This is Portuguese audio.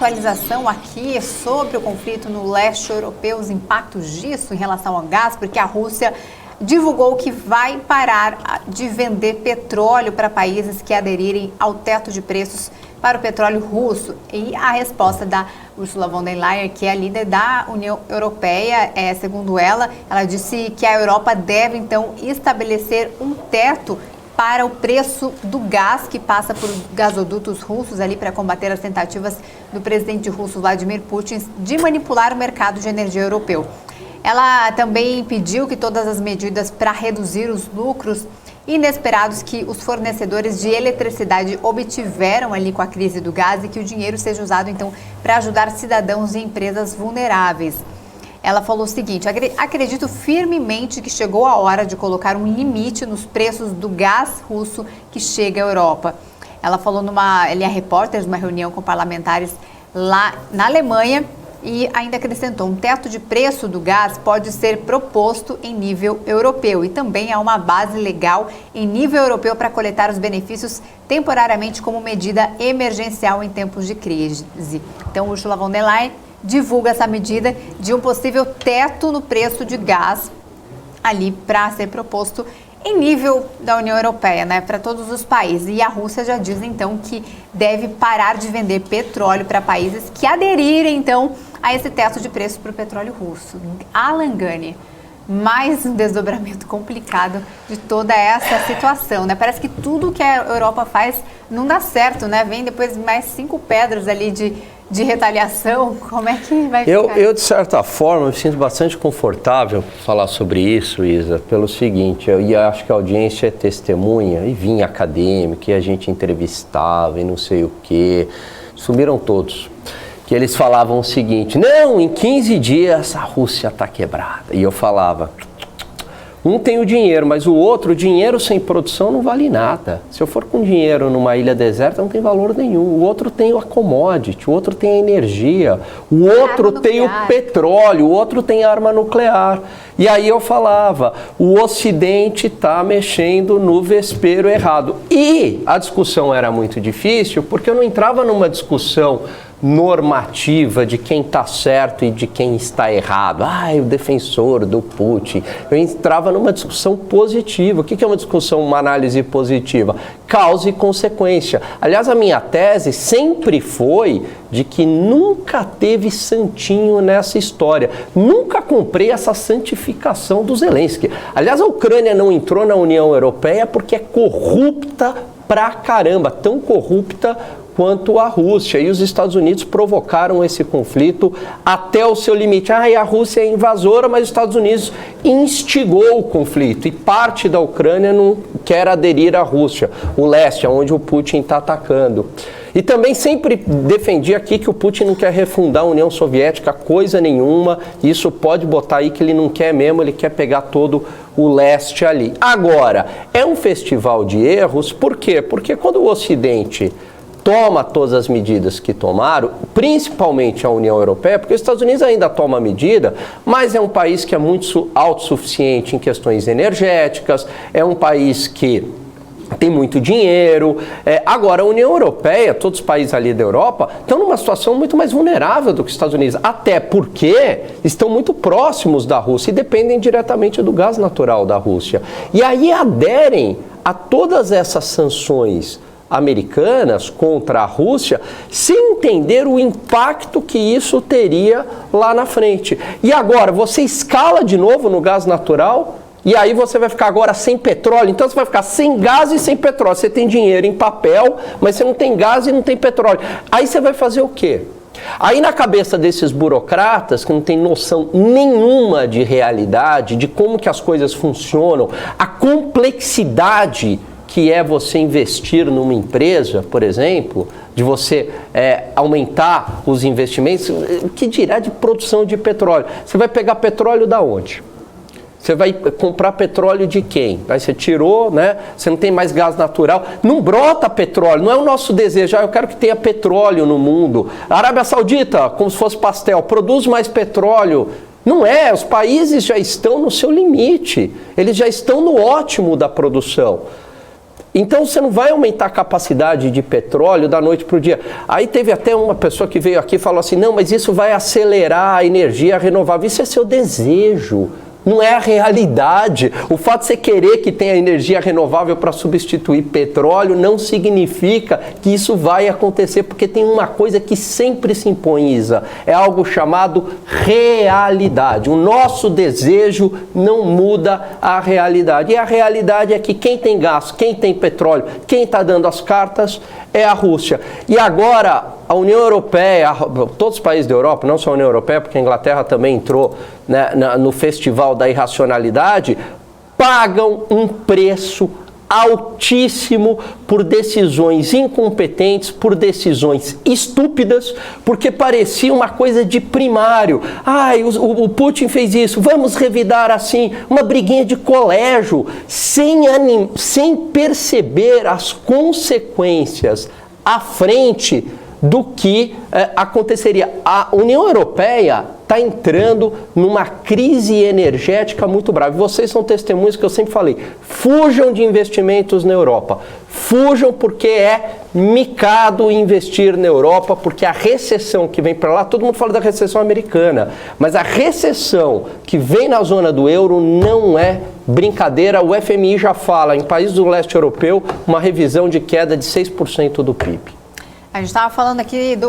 Atualização aqui sobre o conflito no leste europeu, os impactos disso em relação ao gás, porque a Rússia divulgou que vai parar de vender petróleo para países que aderirem ao teto de preços para o petróleo russo. E a resposta da Ursula von der Leyen, que é a líder da União Europeia, segundo ela disse que a Europa deve então estabelecer um teto para o preço do gás que passa por gasodutos russos ali para combater as tentativas do presidente russo Vladimir Putin de manipular o mercado de energia europeu. Ela também pediu que todas as medidas para reduzir os lucros inesperados que os fornecedores de eletricidade obtiveram ali com a crise do gás e que o dinheiro seja usado então para ajudar cidadãos e empresas vulneráveis. Ela falou o seguinte: acredito firmemente que chegou a hora de colocar um limite nos preços do gás russo que chega à Europa. Ela falou ele é repórter de uma reunião com parlamentares lá na Alemanha e ainda acrescentou: um teto de preço do gás pode ser proposto em nível europeu e também há uma base legal em nível europeu para coletar os benefícios temporariamente como medida emergencial em tempos de crise. Então, Ursula von der Leyen divulga essa medida de um possível teto no preço de gás ali para ser proposto em nível da União Europeia, né, para todos os países. E a Rússia já diz então que deve parar de vender petróleo para países que aderirem então a esse teto de preço para o petróleo russo. Alan Gani, mais um desdobramento complicado de toda essa situação, né? Parece que tudo que a Europa faz não dá certo, né? Vem depois mais 5 pedras ali de retaliação. Como é que vai ficar? Eu, de certa forma, me sinto bastante confortável falar sobre isso, Isa, pelo seguinte: eu acho que a audiência é testemunha, e vinha acadêmica, e a gente entrevistava, e não sei o quê. Sumiram todos. Que eles falavam o seguinte: não, em 15 dias a Rússia está quebrada. E eu falava: um tem o dinheiro, mas o outro, o dinheiro sem produção não vale nada. Se eu for com dinheiro numa ilha deserta, não tem valor nenhum. O outro tem a commodity, o outro tem a energia, o outro tem o petróleo, o outro tem arma nuclear. E aí eu falava: o Ocidente está mexendo no vespeiro errado. E a discussão era muito difícil, porque eu não entrava numa discussão normativa de quem está certo e de quem está errado. O defensor do Putin. Eu entrava numa discussão positiva. O que é uma discussão, uma análise positiva? Causa e consequência. Aliás, a minha tese sempre foi de que nunca teve santinho nessa história. Nunca comprei essa santificação do Zelensky. Aliás, a Ucrânia não entrou na União Europeia porque é corrupta pra caramba, tão corrupta quanto a Rússia, e os Estados Unidos provocaram esse conflito até o seu limite. E a Rússia é invasora, mas os Estados Unidos instigou o conflito, e parte da Ucrânia não quer aderir à Rússia, o leste, onde o Putin está atacando. E também sempre defendi aqui que o Putin não quer refundar a União Soviética, coisa nenhuma. Isso pode botar aí que ele não quer mesmo, ele quer pegar todo o leste ali. Agora, é um festival de erros, por quê? Porque quando o Ocidente toma todas as medidas que tomaram, principalmente a União Europeia, porque os Estados Unidos ainda toma medida, mas é um país que é muito autossuficiente em questões energéticas, é um país que tem muito dinheiro. Agora, a União Europeia, todos os países ali da Europa, estão numa situação muito mais vulnerável do que os Estados Unidos, até porque estão muito próximos da Rússia e dependem diretamente do gás natural da Rússia. E aí aderem a todas essas sanções americanas contra a Rússia, sem entender o impacto que isso teria lá na frente. E agora, você escala de novo no gás natural, e aí você vai ficar agora sem petróleo. Então você vai ficar sem gás e sem petróleo. Você tem dinheiro em papel, mas você não tem gás e não tem petróleo. Aí você vai fazer o quê? Aí na cabeça desses burocratas que não tem noção nenhuma de realidade, de como que as coisas funcionam, a complexidade que é você investir numa empresa, por exemplo, de você aumentar os investimentos, o que dirá de produção de petróleo? Você vai pegar petróleo da onde? Você vai comprar petróleo de quem? Aí você tirou, né? Você não tem mais gás natural. Não brota petróleo, não é o nosso desejo. Eu quero que tenha petróleo no mundo. A Arábia Saudita, como se fosse pastel, produz mais petróleo. Não é, os países já estão no seu limite. Eles já estão no ótimo da produção. Então você não vai aumentar a capacidade de petróleo da noite para o dia. Aí teve até uma pessoa que veio aqui e falou assim, não, mas isso vai acelerar a energia renovável. Isso é seu desejo, não é a realidade. O fato de você querer que tenha energia renovável para substituir petróleo não significa que isso vai acontecer, porque tem uma coisa que sempre se impõe, Isa, é algo chamado realidade. O nosso desejo não muda a realidade. E a realidade é que quem tem gás, quem tem petróleo, quem está dando as cartas é a Rússia. E agora a União Europeia, todos os países da Europa, não só a União Europeia, porque a Inglaterra também entrou, né, no festival da irracionalidade, pagam um preço altíssimo por decisões incompetentes, por decisões estúpidas, porque parecia uma coisa de primário. Ai, o Putin fez isso, vamos revidar assim, uma briguinha de colégio, sem perceber as consequências à frente do que aconteceria. A União Europeia está entrando numa crise energética muito brava. Vocês são testemunhas que eu sempre falei, fujam de investimentos na Europa. Fujam porque é micado investir na Europa, porque a recessão que vem para lá, todo mundo fala da recessão americana, mas a recessão que vem na zona do euro não é brincadeira. O FMI já fala, em países do leste europeu, uma revisão de queda de 6% do PIB. A gente estava falando aqui do